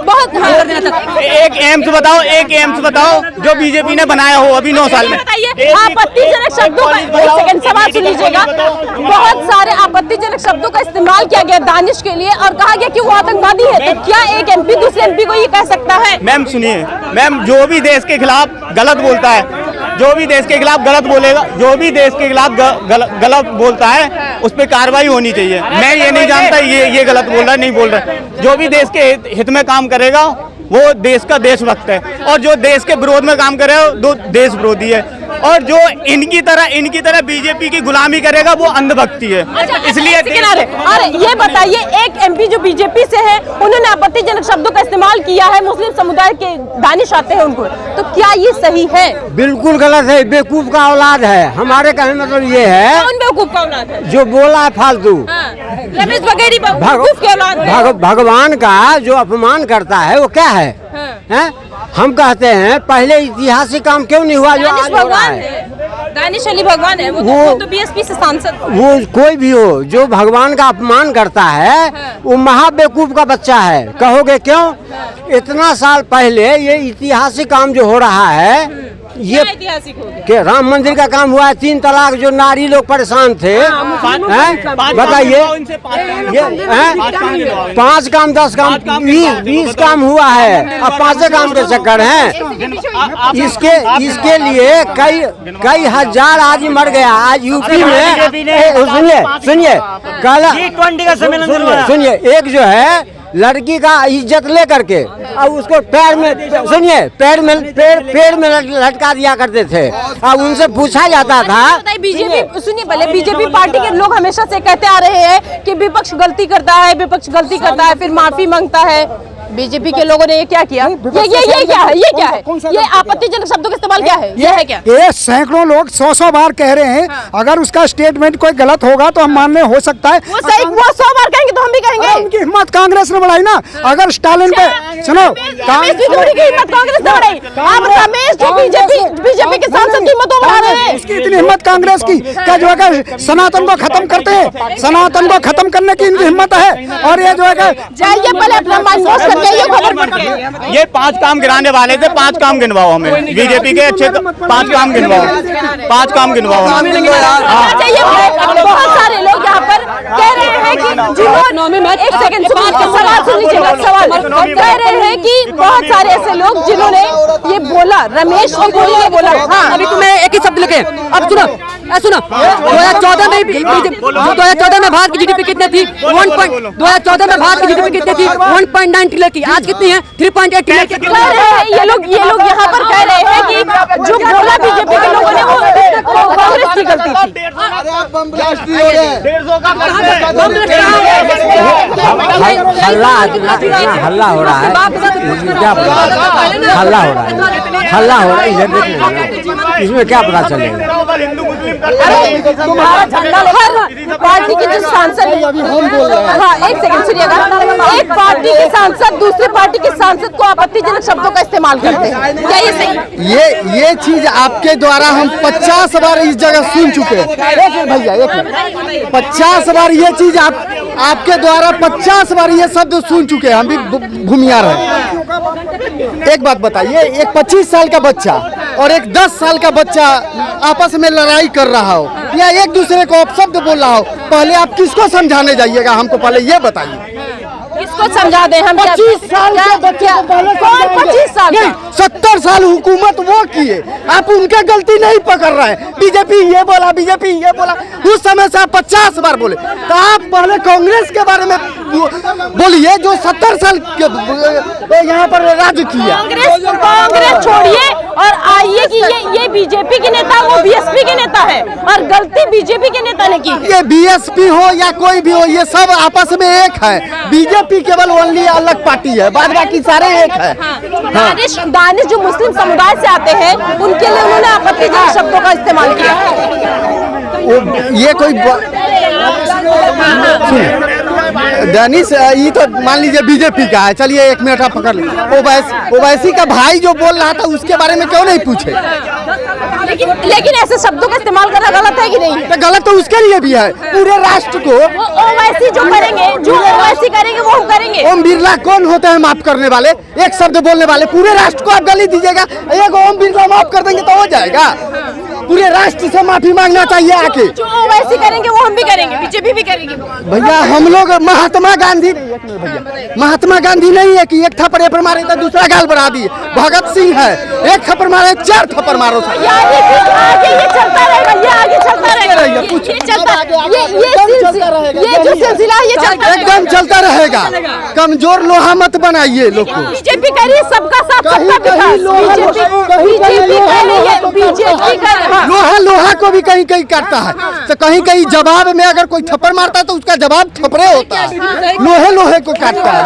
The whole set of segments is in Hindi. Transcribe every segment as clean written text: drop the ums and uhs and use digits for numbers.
बहुत एक एम्स बताओ, एक एम्स बताओ जो बीजेपी ने बनाया हो अभी 9 साल में। आपत्तिजनक शब्दों का, एक सेकंड सवाल सुन लीजिएगा। बहुत सारे आपत्तिजनक शब्दों का इस्तेमाल किया गया दानिश के लिए और कहा गया कि वो आतंकवादी है। तो क्या एक एमपी दूसरे एमपी को ये कह सकता है? मैम सुनिए, मैम जो भी देश के खिलाफ गलत बोलता है, जो भी देश के खिलाफ गलत बोलेगा, जो भी देश के खिलाफ गलत बोलता है उस पर कार्रवाई होनी चाहिए। मैं ये नहीं जानता ये गलत बोल रहा है, नहीं बोल रहा है। जो भी देश के हित में काम करेगा वो देश का देशभक्त है, और जो देश के विरोध में काम करेगा वो देश विरोधी है, और जो इनकी तरह बीजेपी की गुलामी करेगा वो अंधभक्ति है। इसलिए अरे ये बताइए, एक एमपी जो बीजेपी से है उन्होंने आपत्तिजनक शब्दों का इस्तेमाल किया है, मुस्लिम समुदाय के दानिश आते हैं उनको, तो क्या ये सही है? बिल्कुल गलत है, बेवकूफ का औलाद है। हमारे कहने मतलब ये है, कौन बेवकूफ का औलाद है जो बोला है फालतू? रमेश बघेली बेवकूफ के औलाद है। भगवान का जो अपमान करता है वो क्या है? हैं? हम कहते हैं पहले ऐतिहासिक काम क्यों नहीं हुआ जो आज हो रहा है? दानिश अली भगवान है, वो तो बीएसपी से सांसद। वो कोई भी हो जो भगवान का अपमान करता है वो महाबेवकूफ का बच्चा है। कहोगे क्यों? इतना साल पहले ये ऐतिहासिक काम जो हो रहा है, ये ऐतिहासिक हो गया कि राम मंदिर का काम हुआ है, 3 तलाक जो नारी लोग परेशान थे, बताइए ये 5 काम 10 काम 20 काम हुआ है, अब 5 काम के चक्कर हैं। इसके लिए कई हजार आदमी मर गया। आज यूपी में सुनिए कल सुनिए, एक जो है लड़की का इज्जत ले करके अब उसको पैर में लटका दिया करते थे। अब उनसे पूछा जाता था। बीजेपी सुनिए पहले, बीजेपी पार्टी के लोग हमेशा से कहते आ रहे हैं कि विपक्ष गलती करता है, फिर माफी मांगता है। बीजेपी के लोगों ने ये क्या किया? ये क्या है? ये आपत्तिजनक शब्दों का इस्तेमाल क्या है? ये है क्या? ये सैकड़ों लोग 100 बार कह रहे हैं। अगर उसका स्टेटमेंट कोई गलत होगा तो हम मानने हो सकता है। वो 100 बार कहेंगे तो हम भी कहेंगे। उनकी हिम्मत कांग्रेस ने बढ़ाई ना। अगर स्टालिन पे सुनो, हिम्मत कांग्रेस ने बढ़ाई। अब रमेश जो बीजेपी के सांसद की हिम्मत बढ़ा रहे हैं, इसकी इतनी हिम्मत कांग्रेस की क्या जो है सनातन को खत्म करते हैं, सनातन को खत्म करने की इनकी हिम्मत है। और ये जो है जाइए पहले अपना माइंड ये 5 काम गिराने वाले थे, 5 काम गिनवाओ हमें बीजेपी के अच्छे 5 काम गिनवाओ, 5 काम गिनवाओ। बहुत सारे लोग यहाँ पर कह रहे हैं कि एक सेकंड सवाल सुन लीजिएगा। सवाल कह रहे हैं कि बहुत सारे ऐसे लोग जिन्होंने ये बोला, रमेश और गोली ने बोला। हाँ, अभी तुम्हें एक ही शब्द लिखे। अब सुनो 2014 में 2014 में भारत की जीडीपी कितनी थी? 2014 में भारत की जीडीपी कितनी थी? 1.9 ट्रिलियन की। आज कितनी है? 3.8 ट्रिलियन की। ये लोग यहाँ पर कह रहे हैं कि जो बोला बीजेपी के लोगों ने वो कांग्रेस की गलती थी। हल्ला हो रहा है, हल्ला हो रहा है, इसमें क्या पता चलेगा? तुम्हारा झंडा हर पार्टी के जो सांसद, हाँ एक सेकंड सुनिएगा, एक पार्टी के सांसद दूसरी पार्टी के सांसद को आपत्तिजनक शब्दों का इस्तेमाल करते हैं, क्या ये सही? ये चीज आपके द्वारा हम 50 बार इस जगह सुन चुके हैं। भैया एक मिनट, 50 बार ये चीज आपके द्वारा 50 बार ये शब्द सुन चुके हैं। हम भी भूमियार हैं। एक बात बताइए, एक 25 साल का बच्चा और एक 10 साल का बच्चा आपस में लड़ाई कर रहा हो या एक दूसरे को अपशब्द बोल रहा हो, पहले आप किसको समझाने जाइएगा? हमको पहले ये बताइए। किसको समझा दें हम? 25 साल के बच्चे को पहले 25 साल नहीं, 70 साल हुकूमत वो किए, आप उनका गलती नहीं पकड़ रहे हैं। बीजेपी ये बोला, उस समय से आप 50 बार बोले, तो आप पहले कांग्रेस के बारे में बोलिए जो 70 साल यहाँ पर राज किया। कांग्रेस छोड़िए और आइए कि ये बीजेपी के नेता, वो बीएसपी के नेता है और गलती बीजेपी के नेता ने की है। ये बीएसपी हो या कोई भी हो, ये सब आपस में एक है। बीजेपी केवल ओनली अलग पार्टी है, बाद बाकी सारे एक है। दानिश जो मुस्लिम समुदाय से आते हैं उनके लिए उन्होंने आपत्तिजनक शब्दों का इस्तेमाल किया। ये कोई दानिश ये तो मान लीजिए बीजेपी का है, चलिए 1 मिनट आप पकड़ लीजिए। ओवैसी का भाई जो बोल रहा था उसके बारे में क्यों नहीं पूछे? लेकिन ऐसे शब्दों का इस्तेमाल करना गलत है कि नहीं? तो गलत तो उसके लिए भी है, पूरे राष्ट्र को। वो ओवैसी जो करेंगे, जो ओवैसी करेंगे वो हम करेंगे। ओम बिरला कौन होते हैं माफ करने वाले? एक शब्द बोलने वाले। पूरे राष्ट्र को आप गाली दीजिएगा, एक ओम बिरला माफ कर देंगे तो हो जाएगा? पूरे राष्ट्र से माफी मांगना चाहिए आके। जो ओवैसी करेंगे वो हम भी करेंगे, बीजेपी भी करेगी। भैया हम लोग महात्मा गांधी नहीं है, भैया महात्मा गांधी नहीं है कि एक थप्पड़ पर मारे तो दूसरा गाल बढ़ा दिए। भगत सिंह है, एक थप्पड़ मारे 4 थप्पड़ मारो। आगे ये चलता रहेगा, ये आगे चलता रहेगा, ये चलता, ये जो सिलसिला है ये चलता एकदम चलता रहेगा। कमजोर लोहा मत बनाइए लोग को। बीजेपी कह रही है सबका साथ सबका विकास। बीजेपी कर लोहा को भी कहीं कहीं काटता है, तो कहीं कहीं जवाब में अगर कोई थप्पड़ मारता है तो उसका जवाब थप्पड़े होता है, लोहे को काटता है।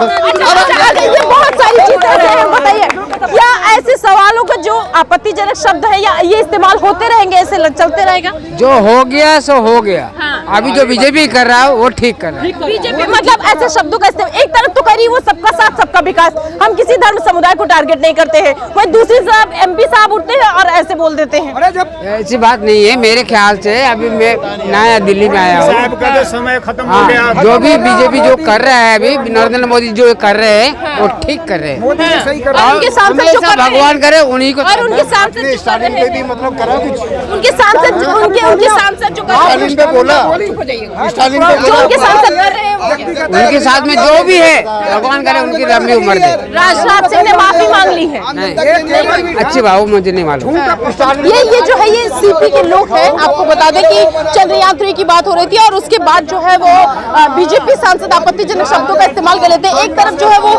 ये बहुत सारी चीजें हैं, बताइए क्या ऐसे सवालों का जो आपत्तिजनक शब्द है या ये इस्तेमाल होते रहेंगे, ऐसे चलते रहेगा? जो हो गया सो हो गया। अभी जो बीजेपी कर रहा है वो ठीक कर रहा है। बीजेपी मतलब ऐसे शब्दों का इस्तेमाल एक तरफ तो करी वो सबका साथ सबका विकास, हम किसी धर्म समुदाय को टारगेट नहीं करते हैं, वही दूसरी तरफ एमपी साहब उठते हैं और ऐसे बोल देते हैं। ऐसी बात नहीं है मेरे ख्याल से। अभी मैं नया दिल्ली में आया हूँ, समय खत्म हो गया। हाँ, जो भी बीजेपी जो कर रहा है अभी नरेंद्र मोदी जो कर रहे हैं वो ठीक कर रहे हैं। उनके सांसद जो कर रहे हैं, भगवान करे उन्हीं को। और उनके सांसद जो कर रहे हैं, मतलब करा कुछ उनके सांसद जो कर रहे हैं, स्टालिन पे बोला, स्टालिन पे जो उनके सांसद कर रहे हैं, उनके साथ में जो भी है भगवान करे उनकी लंबी उम्र दे। राजनाथ सिंह ने माफी मांग ली है। नहीं अच्छी बात, मुझे नहीं मालूम। ये जो है ये सीपी के लोग हैं। आपको बता दें कि चंद्रयान 3 की बात हो रही थी और उसके बाद जो है वो बीजेपी सांसद आपत्तिजनक शब्दों का इस्तेमाल कर लेते हैं। एक तरफ जो है वो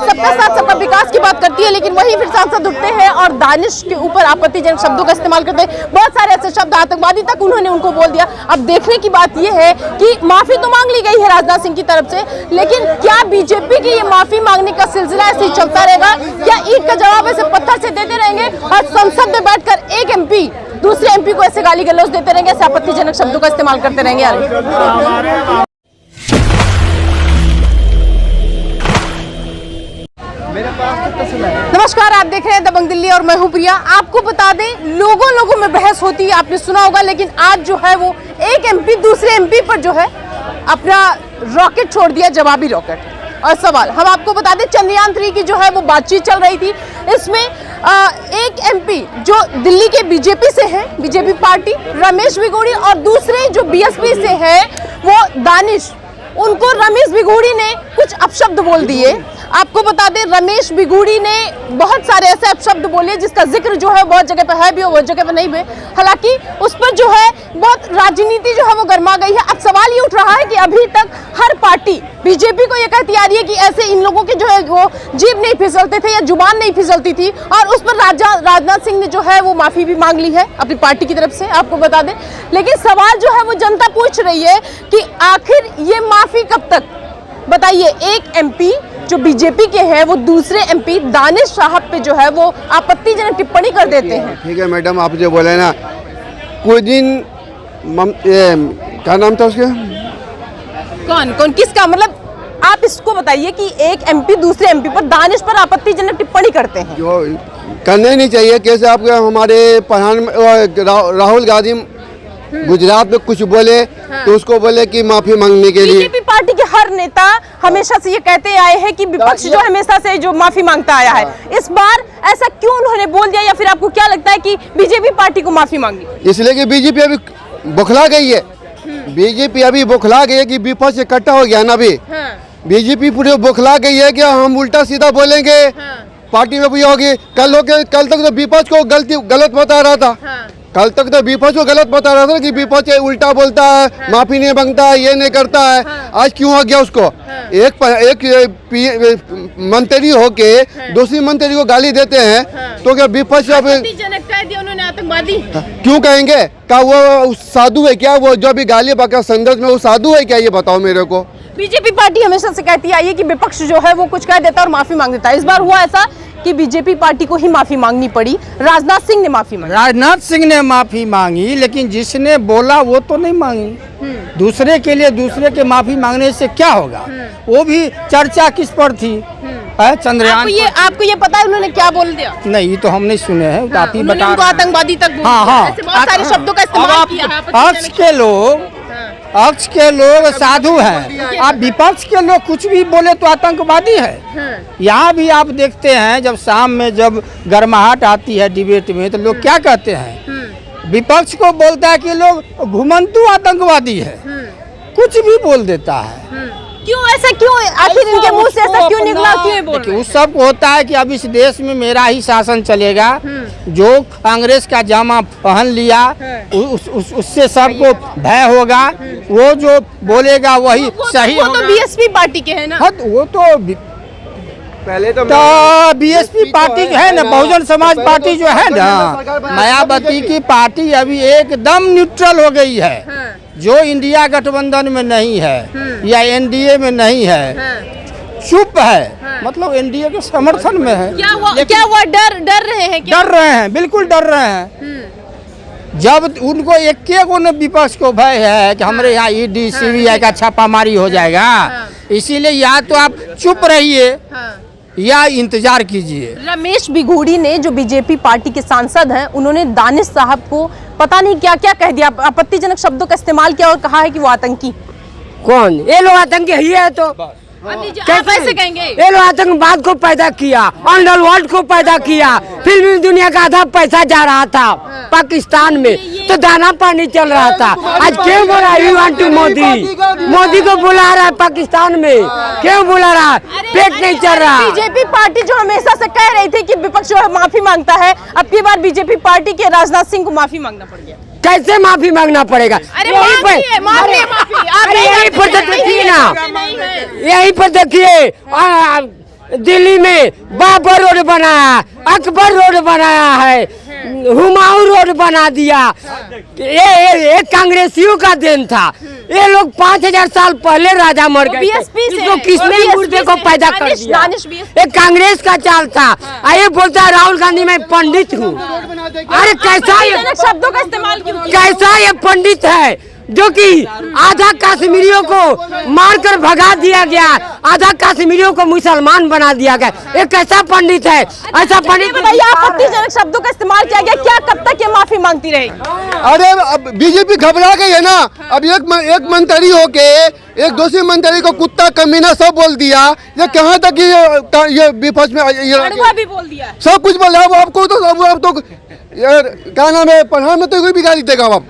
सबका साथ सबका विकास की बात करती है, लेकिन वही फिर सांसद उठते हैं और दानिश के ऊपर आपत्तिजनक शब्दों का इस्तेमाल करते हैं। बहुत सारे ऐसे शब्द आतंकवादी तक उन्होंने उनको बोल दिया। अब देखने की बात यह है कि माफी तो मांग ली गई है राजनाथ सिंह की तरफ से, लेकिन क्या बीजेपी की ये माफी मांगने का सिलसिला ऐसे ही चलता रहेगा? क्या ईंट का जवाब ऐसे पत्थर से देते रहेंगे और संसद में बैठकर एक एमपी दूसरे एमपी को ऐसे गाली गलौज देते रहेंगे, ऐसे आपत्तिजनक शब्दों का इस्तेमाल करते रहेंगे? नमस्कार, आप देख रहे हैं दबंग दिल्ली और मैं हूं प्रिया। आपको बता दें लोगों में बहस होती है, आपने सुना होगा, लेकिन आज जो है वो एक एमपी दूसरे एमपी पर जो है अपना रॉकेट छोड़ दिया, जवाबी रॉकेट। और सवाल हम आपको बता दें चंद्रयान 3 की जो है वो बातचीत चल रही थी। इसमें एक एमपी जो दिल्ली के बीजेपी से है, बीजेपी पार्टी, रमेश बिगूड़ी, और दूसरे जो बीएसपी से है वो दानिश, उनको रमेश बिगूड़ी ने कुछ अपशब्द बोल दिए। आपको बता दें रमेश बिगूड़ी ने बहुत सारे ऐसे अपशब्द बोले जिसका जिक्र जो है बहुत जगह पे है भी और बहुत जगह पे नहीं भी। हालांकि उस पर जो है बहुत राजनीति जो है वो गर्मा गई है। अब सवाल ये उठ रहा है कि अभी तक हर पार्टी बीजेपी को ये कहती आ रही है कि ऐसे इन लोगों के जो है वो जीभ नहीं फिसलते थे या जुबान नहीं फिसलती थी, और उस पर राजनाथ सिंह ने जो है वो माफी भी मांग ली है अपनी पार्टी की तरफ से, आपको बता दें। लेकिन सवाल जो है वो जनता पूछ रही है कि आखिर ये माफी कब तक? बताइए, एक एमपी जो बीजेपी के हैं वो दूसरे एमपी दानिश साहब पे जो है वो आपत्तिजनक टिप्पणी कर देते हैं। ठीक है मैडम, आप जो बोले ना, कुछ दिन क्या नाम था उसका? कौन किसका? मतलब आप इसको बताइए कि एक एमपी दूसरे एमपी पर दानिश पर आपत्तिजनक टिप्पणी करते हैं। जो करना ही नहीं चाहिए। कैसे आप हमारे राहुल गांधी गुजरात में कुछ बोले तो उसको बोले कि माफी मांगने के लिए। बीजेपी पार्टी के हर नेता हमेशा से ये कहते आए हैं कि विपक्ष जो हमेशा से जो माफी मांगता आया है, इस बार ऐसा क्यों उन्होंने बोल दिया, या फिर आपको क्या लगता है कि बीजेपी पार्टी को माफी मांगी? इसलिए कि बीजेपी अभी बौखला गई है। बीजेपी अभी बौखला गई है कि विपक्ष इकट्ठा हो गया ना। अभी बीजेपी पूरे बौखला गई है कि हम उल्टा सीधा बोलेंगे, पार्टी में भी होगी। कल तक तो विपक्ष को गलत बता रहा था। कल तक तो विपक्ष को गलत बता रहा था कि विपक्ष उल्टा बोलता है, माफी नहीं मांगता है, ये नहीं करता है। आज क्यों हो गया उसको? एक मंत्री होके दूसरी मंत्री को गाली देते हैं तो क्या विपक्ष अब उन्होंने आतंकवादी क्यों कहेंगे? क्या वो साधु है क्या? वो जो भी गाली बका संदर्भ में वो साधु है क्या? ये बताओ मेरे को। बीजेपी पार्टी हमेशा से कहती आई है कि विपक्ष जो है वो कुछ कह देता है और माफी मांग देता है। इस बार हुआ ऐसा कि बीजेपी पार्टी को ही माफी मांगनी पड़ी, राजनाथ सिंह ने माफी मांगी। राजनाथ सिंह ने माफी मांगी, लेकिन जिसने बोला वो तो नहीं मांगी। दूसरे के लिए दूसरे के माफी मांगने से क्या होगा? वो भी चर्चा किस पर थी? चंद्रयान आपको ये पता है उन्होंने क्या बोल दिया? नहीं, ये तो हम नहीं सुने हैं, आप ही उन्होंने बता उनको रहे हैं। आतंकवादी तक बोल हाँ दिया। हाँ, ऐसे बहुत सारे शब्दों का इस्तेमाल किया है। अक्ष के लोग साधु हैं, आप विपक्ष के लोग कुछ भी बोले तो आतंकवादी है। यहाँ भी आप देखते हैं जब शाम में जब गर्माहट आती है डिबेट में तो लोग क्या कहते हैं, विपक्ष को बोलता है कि लोग घुमंतु आतंकवादी है, कुछ भी बोल देता है। क्यों ऐसा, क्यों आखिर इनके मुंह से ऐसा क्यों निकला, क्यों बोल रहे हैं? उस सब होता है कि अब इस देश में मेरा ही शासन चलेगा, जो कांग्रेस का जामा पहन लिया उससे सबको भय होगा, वो जो बोलेगा वही सही वो होगा। तो बीएसपी पार्टी के हैं ना। हाँ, वो तो पहले तो बीएसपी पार्टी जो है ना, बहुजन समाज पार्टी जो है ना, मायावती की पार्टी अभी एकदम न्यूट्रल हो गई है। जो इंडिया गठबंधन में नहीं है या एनडीए में नहीं है, चुप है, मतलब एनडीए के समर्थन में है। क्या हुआ, डर रहे हैं क्या? डर रहे हैं, बिल्कुल डर रहे हैं। जब उनको एक विपक्ष को भय है कि हमारे यहाँ ईडी सीबीआई का छापामारी हो जाएगा, इसीलिए या तो आप चुप रहिए या इंतजार कीजिए। रमेश बिघूड़ी ने, जो बीजेपी पार्टी के सांसद हैं, उन्होंने दानिश साहब को पता नहीं क्या क्या कह दिया, आपत्तिजनक शब्दों का इस्तेमाल किया और कहा है कि वो आतंकी। कौन? ये लोग आतंकी है तो कैसे कहेंगे? ये लोग आतंकवाद को पैदा किया, अंडरवर्ल्ड को पैदा किया, फिल्मी दुनिया का आधा पैसा जा रहा था पाकिस्तान में, तो दाना पानी चल रहा था। आज क्यों बोला यू वांट टू मोदी को बुला रहा है पाकिस्तान में, क्यों बुला रहा है? पेट नहीं चल रहा। बीजेपी पार्टी जो हमेशा से कह रही थी कि विपक्ष जो है माफी मांगता है, अब की बार बीजेपी पार्टी के राजनाथ सिंह को माफी मांगना पड़ गया। कैसे माफी मांगना पड़ेगा? अरे यहीं पर देखिए ना, यहीं पर देखिए दिल्ली में बाबर रोड बनाया, अकबर रोड बनाया है, हुमायूं रोड बना दिया। ये कांग्रेसियों का देन था। ये लोग 5000 साल पहले राजा मर गए, इसको किसने मुर्दे को पैदा कर दिया? ये कांग्रेस का चाल था। ये बोलता है राहुल गांधी मैं पंडित हूँ। अरे कैसा ये शब्दों का इस्तेमाल क्यों? कैसा ये पंडित है जो कि आधा कश्मीरियों को मारकर भगा दिया गया, आधा कश्मीरियों को मुसलमान बना दिया गया। ये कैसा पंडित है? ऐसा पंडित बताइए, आपत्तिजनक शब्दों का इस्तेमाल किया गया, क्या कब तक ये माफी मांगती रहेगी? अरे अब बीजेपी घबरा गई है ना। अब एक मंत्री होके एक दूसरे मंत्री को कुत्ता कमीना सब बोल दिया। ये कहाँ तक ये विपक्ष में भी बोल दिया, सब कुछ बोल रहा है। आपको तो अब तो यार क्या नाम है, प्रधानमंत्री को भी गाली देगा अब।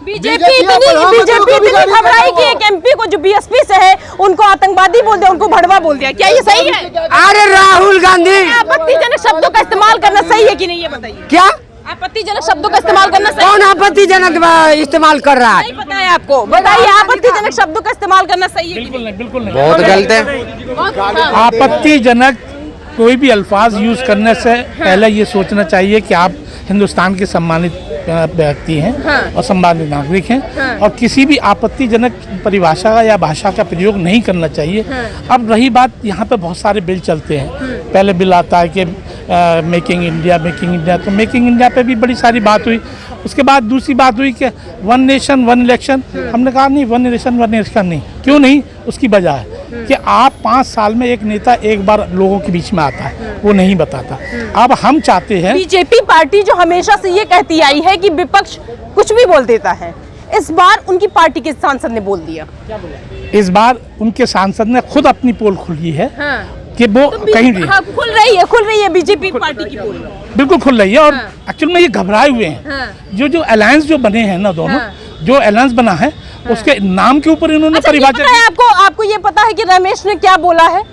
बीजेपी इतनी घबराई कि एक एमपी को जो बीएसपी से है उनको आतंकवादी बोल दिया, उनको भड़वा बोल दिया। क्या ये सही है? अरे राहुल गांधी, आपत्तिजनक शब्दों का इस्तेमाल करना सही है कि नहीं, ये बताइए। क्या आपत्तिजनक शब्दों का इस्तेमाल करना सही? कौन आपत्तिजनक इस्तेमाल कर रहा है? नहीं पता है आपको, बताइए। आपत्तिजनक शब्दों का इस्तेमाल करना सही है? बिल्कुल नहीं। बहुत गलत है। आपत्तिजनक कोई भी अल्फाज यूज करने से पहले ये सोचना चाहिए कि आप हिंदुस्तान के सम्मानित व्यक्ति हैं और सम्मानित नागरिक हैं, और किसी भी आपत्तिजनक परिभाषा का या भाषा का प्रयोग नहीं करना चाहिए। अब रही बात, यहाँ पे बहुत सारे बिल चलते हैं। पहले बिल आता है कि मेकिंग इंडिया, तो मेकिंग इंडिया पे भी बड़ी सारी बात हुई। उसके बाद दूसरी बात हुई कि वन नेशन वन इलेक्शन। हमने कहा नहीं, वन नेशन वन इलेक्शन नहीं। क्यों नहीं? उसकी वजह है कि आप 5 साल में एक नेता एक बार लोगों के बीच में आता है, वो नहीं बताता। अब हम चाहते हैं, बीजेपी पार्टी जो हमेशा से ये कहती आई है कि विपक्ष कुछ भी बोल देता है, इस बार उनकी पार्टी के सांसद ने बोल दिया। इस बार उनके सांसद ने खुद अपनी पोल खुली है कि वो कहीं भी खुल रही है बीजेपी पार्टी की पोल बिल्कुल खुल रही है। और एक्चुअल में ये घबराए हुए हैं। जो अलायंस जो बने हैं ना, दोनों जो अलायंस बना है उसके नाम के ऊपर इन्होंने परिभाषित। आपको ये पता है कि रमेश ने क्या बोला है?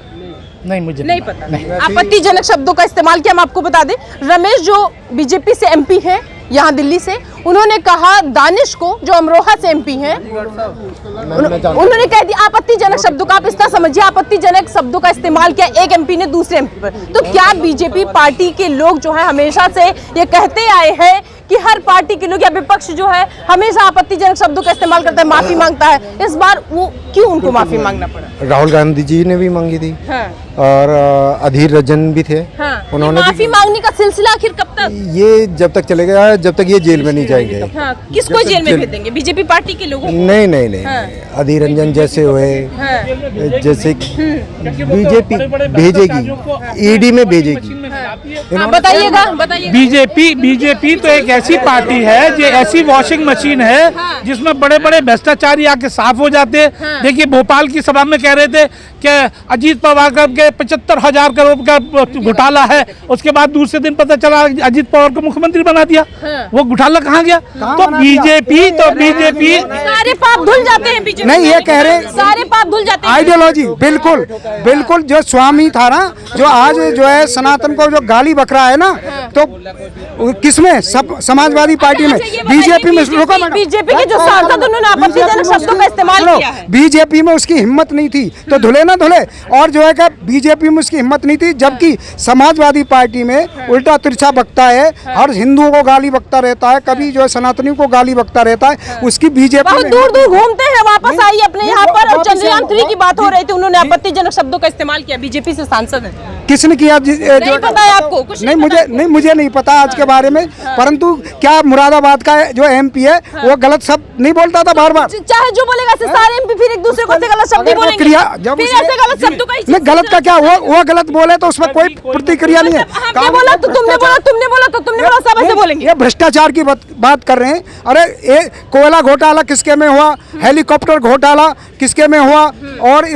नहीं, मुझे नहीं पता। आपत्तिजनक शब्दों का इस्तेमाल किया। हम आपको बता दें, रमेश जो बीजेपी से एमपी हैं यहाँ दिल्ली से, उन्होंने कहा दानिश को, जो अमरोहा से एमपी हैं, उन्होंने कह दिया आपत्तिजनक शब्दों का। आप इसका समझिए, आपत्तिजनक शब्दों का इस्तेमाल किया एक एमपी ने दूसरे एमपी पर। तो क्या बीजेपी पार्टी के लोग जो है हमेशा से ये कहते आए हैं कि हर पार्टी के लोग या विपक्ष जो है हमेशा आपत्तिजनक शब्दों का इस्तेमाल करता है, माफी मांगता है। इस बार वो क्यों उनको माफी मांगना पड़ा? राहुल गांधी जी ने भी मांगी थी और अधीर रंजन भी थे, उन्होंने माफी मांगने का सिलसिला आखिर कब तक? ये जब तक चलेगा जब तक ये जेल में नहीं जाएंगे। किसको जेल में भेज देंगे? बीजेपी पार्टी के लोगों को? नहीं अधीर रंजन जैसे हुए, जैसे बीजेपी भेजेगी, ईडी में भेजेगी। बताइएगा। बीजेपी तो एक ऐसी पार्टी है जो ऐसी वॉशिंग मशीन है जिसमें बड़े बड़े भ्रष्टाचारी आके साफ हो जाते हैं। देखिए भोपाल की सभा में कह रहे थे कि अजीत पवार का 75,000 करोड़ का घोटाला है, उसके बाद दूसरे दिन पता चला अजीत पवार को मुख्यमंत्री बना दिया। वो घोटाला कहाँ गया? तो बीजेपी सारे पाप धुल जाते हैं बीजेपी। नहीं, ये कह रहे हैं सारे पाप धुल जाते हैं। आइडियोलॉजी बिल्कुल जो स्वामी था ना, जो आज जो है सनातन को जो गाली बक रहा है ना, तो किसमें? सब समाजवादी पार्टी में, बीजेपी में। बीजेपी के जो सांसद उन्होंने आपत्तिजनक शब्दों का इस्तेमाल किया है। बीजेपी में उसकी हिम्मत नहीं थी तो धुले ना धुले, और जो है कि बीजेपी में उसकी हिम्मत नहीं थी, जबकि समाजवादी पार्टी में उल्टा तिरछा बकता है, हर हिंदुओं को गाली बकता रहता है, कभी जो है सनातनियों को गाली बकता रहता है। उसकी बीजेपी बहुत दूर दूर घूमते हैं, वापस आई अपने यहाँ पर। चंद्रयान 3 की बात हो रही थी, उन्होंने आपत्तिजनक शब्दों का इस्तेमाल किया। बीजेपी से सांसद है। किसने किया? नहीं पता है आपको? कुछ नहीं, मुझे नहीं पता आज के बारे में, परंतु क्या मुरादाबाद का जो एमपी है वो गलत शब्द नहीं बोलता था बार बार? चाहे जो बोलेगा, सारे एमपी फिर एक दूसरे को गलत शब्द ही बोलेंगे। फिर ऐसे गलत शब्दों का नहीं, गलत का क्या? वो गलत बोले तो उसमें कोई प्रतिक्रिया नहीं है। हमने बोला तो तुमने बोला, सब ऐसे बोलेंगे। ये भ्रष्टाचार की बात कर रहे हैं। अरे ये कोयला घोटाला किसके में हुआ, हेलीकॉप्टर घोटाला किसके में हुआ, और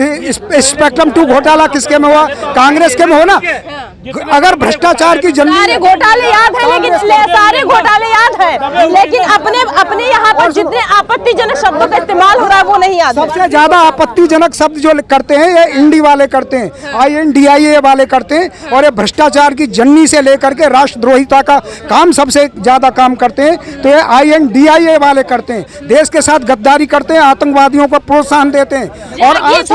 स्पेक्ट्रम 2 घोटाला किसके में हुआ? कांग्रेस के में हो ना। अगर भ्रष्टाचार की सारे घोटाले याद है, लेकिन सारे घोटाले याद है, लेकिन अपने यहाँ पर जितने आपत्तिजनक शब्दों का इस्तेमाल हो रहा है वो नहीं याद। सबसे ज्यादा आपत्तिजनक शब्द जो करते हैं ये इंडी वाले करते हैं, INDIA वाले करते हैं, और ये भ्रष्टाचार की जन्नी से लेकर के राष्ट्रद्रोहिता का काम सबसे ज्यादा काम करते हैं तो ये INDIA वाले करते हैं। देश के साथ गद्दारी करते हैं, आतंकवादियों को प्रोत्साहन देते हैं। और आज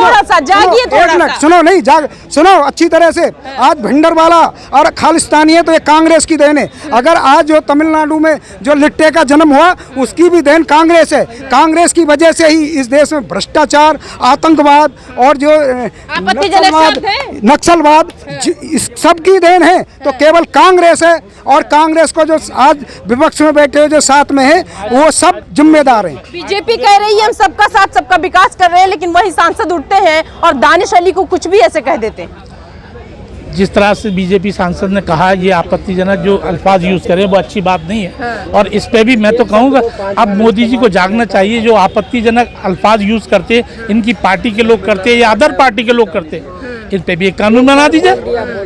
सुनो अच्छी तरह से, आज भिंडरवाला और खालिस्तानी है तो ये कांग्रेस की देन है। अगर आज जो तमिलनाडु में जो लिट्टे का जन्म हुआ उसकी भी देन कांग्रेस है। कांग्रेस की वजह से ही इस देश में भ्रष्टाचार, आतंकवाद और जो नक्सलवाद सबकी देन है तो केवल कांग्रेस है। और कांग्रेस को जो आज विपक्ष में बैठे हुए जो साथ में है वो सब जिम्मेदार हैं। बीजेपी कह रही है हम सबका साथ सबका विकास कर रहे हैं, लेकिन वही सांसद उठते हैं और दानिश अली को कुछ भी ऐसे कह देते हैं। जिस तरह से बीजेपी सांसद ने कहा, ये आपत्तिजनक जो अल्फाज यूज करें वो अच्छी बात नहीं है। और इस पे भी मैं तो कहूँगा अब मोदी जी को जागना चाहिए। जो आपत्तिजनक अल्फाज यूज करते इनकी पार्टी के लोग करते या अदर पार्टी के लोग करते, इन पे भी एक कानून बना दीजिए।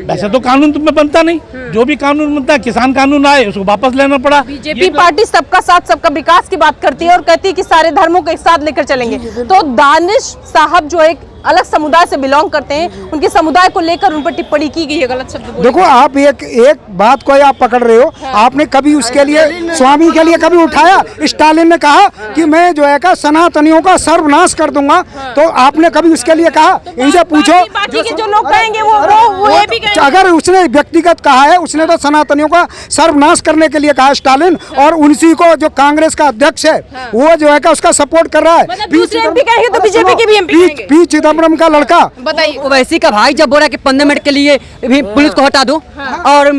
वैसे तो कानून तुम्हें बनता नहीं, जो भी कानून बनता है, किसान कानून आए उसको वापस लेना पड़ा। बीजेपी पार्टी सबका साथ सबका विकास की बात करती है और कहती है कि सारे धर्मों को एक साथ लेकर चलेंगे। तो दानिश साहब जो एक अलग समुदाय से बिलोंग करते हैं, उनके समुदाय को लेकर उन पर टिप्पणी की गई है, गलत शब्द बोले। देखो आप एक बात को आप पकड़ रहे हो। आपने कभी उसके लिए स्वामी के लिए कभी उठाया? स्टालिन ने कहा कि मैं जो है सनातनियों का सर्वनाश कर दूंगा, तो आपने कभी उसके लिए कहा? इनसे पूछो, बाकी के जो लोग कहेंगे वो ये भी कहेंगे। अगर उसने व्यक्तिगत कहा है, उसने तो सनातनियों का सर्वनाश करने के लिए कहा स्टालिन, और उसी को जो कांग्रेस का अध्यक्ष है वो जो है उसका सपोर्ट कर रहा है। पी चिदम्बरम का लड़का बताइए, ओवैसी का भाई जब बोला कि 15 मिनट के लिए भी पुलिस को हटा दो और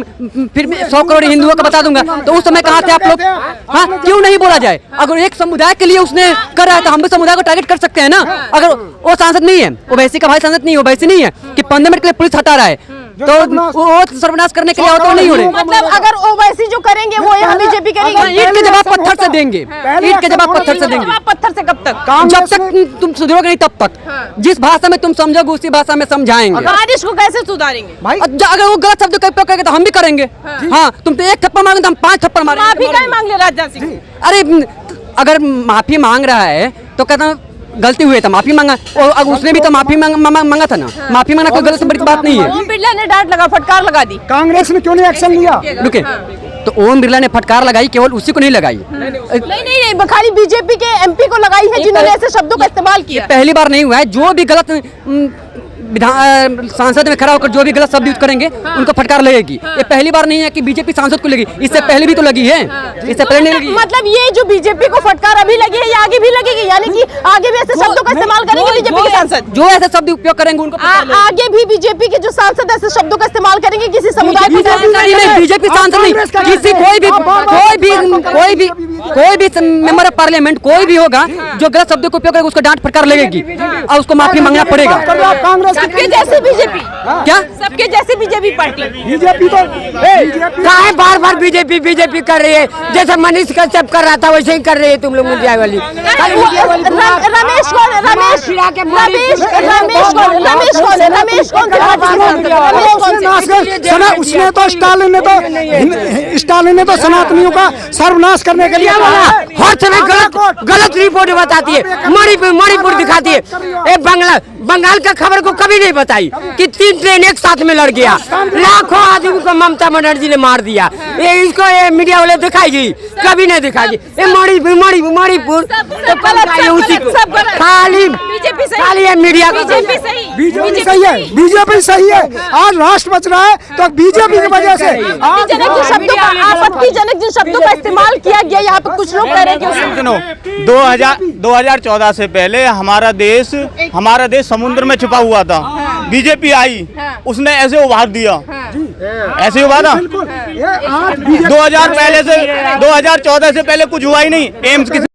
फिर 100 करोड़ हिंदुओं को बता दूंगा, तो उस समय कहाँ थे आप लोग? हाँ, क्यों नहीं बोला जाए? अगर एक समुदाय के लिए उसने कर रहा है तो हम भी समुदाय को टारगेट कर सकते हैं ना। अगर वो सांसद नहीं है, ओवैसी का भाई सांसद नहीं है, ओवैसी नहीं है कि 15 मिनट के लिए पुलिस हटा रहा है, तो वो सर्वनाश करने के लिए और तो नहीं हो रहे। मतलब अगर ओवैसी जो करेंगे वो यहाँ बीजेपी करेगी। ईंट के जवाब पत्थर से देंगे, ईंट के जवाब पत्थर से देंगे। पत्थर से कब तक? जब तक तुम सुधरोगे नहीं तब तक। जिस भाषा में तुम समझोगे उसी भाषा में समझाएंगे। दानिश को कैसे सुधारेंगे भाई? अगर वो गलत शब्द का उपयोग करेंगे तो हम भी करेंगे। हाँ, तुम तो 1 थप्पड़ मारोगे तो हम 5 थप्पड़ मारेंगे। माफी क्या मांग ले राजनाथ सिंह? अरे अगर माफी मांग रहा है तो कहता गलती हुई तो माफी मांगा, और उसने भी तो माफी मांगा था ना। माफी मांगना कोई गलत बड़ी बात नहीं है। ओम बिरला ने डांट लगा, फटकार लगा दी। कांग्रेस ने क्यों नहीं एक्शन लिया? रुके, तो ओम बिरला ने फटकार लगाई, केवल उसी को नहीं लगाई। नहीं, खाली बीजेपी के एमपी को लगाई है जिन्होंने ऐसे शब्दों का इस्तेमाल किया। पहली बार नहीं हुआ है। जो भी गलत सांसद में खड़ा होकर जो भी गलत शब्द यूज करेंगे उनको फटकार लगेगी। ये पहली बार नहीं है कि बीजेपी सांसद को लगी, इससे पहले भी तो लगी है, इससे पहले नहीं लगी। मतलब ये जो बीजेपी को फटकार अभी लगी है ये आगे भी लगेगी, यानी कि आगे भी ऐसे शब्दों का इस्तेमाल करेंगे बीजेपी के सांसद, जो ऐसे शब्द उपयोग करेंगे उनको आगे भी बीजेपी के जो सांसद ऐसे शब्दों का इस्तेमाल करेंगे किसी समुदाय को। बीजेपी सांसद नहीं, किसी कोई भी मेंबर ऑफ पार्लियामेंट कोई भी होगा जो गलत शब्दों को उपयोग करेगा उसको डांट फटकार लगेगी और उसको माफी मांगना पड़ेगा। सबके जैसे बीजेपी, क्या सबके जैसे बीजेपी पार्टी, बीजेपी तो काहे बार बार बीजेपी कर रही है, जैसे मनीष कश्यप कर रहा था वैसे ही कर रही है तुम लोग मीडिया वाली। उसने तो स्टालिन ने तो सनातनियों का सर्वनाश करने के लिए हर समय गलत रिपोर्ट बताती है, मणिपुर दिखाती है। बंगाल का खबर को कभी नहीं बताई कि 3 ट्रेन एक साथ में लड़ गया, लाखों आदमी को ममता बनर्जी ने मार दिया। इसको मीडिया वाले दिखाएगी, कभी नहीं दिखाएगी। मणिपुर खाली है मीडिया का। बीजेपी सही है, बीजेपी सही है। आज राष्ट्र बच रहा है तो बीजेपी की वजह से। आपत्तिजनक जिन शब्दों का इस्तेमाल किया गया, यहाँ पे कुछ लोग कह रहे हैं कि 2014 से पहले हमारा देश समुद्र में छुपा हुआ था। बीजेपी आई, उसने ऐसे उभार दिया, ऐसे उभारा। 2014 से पहले कुछ हुआ ही नहीं। एम्स किसने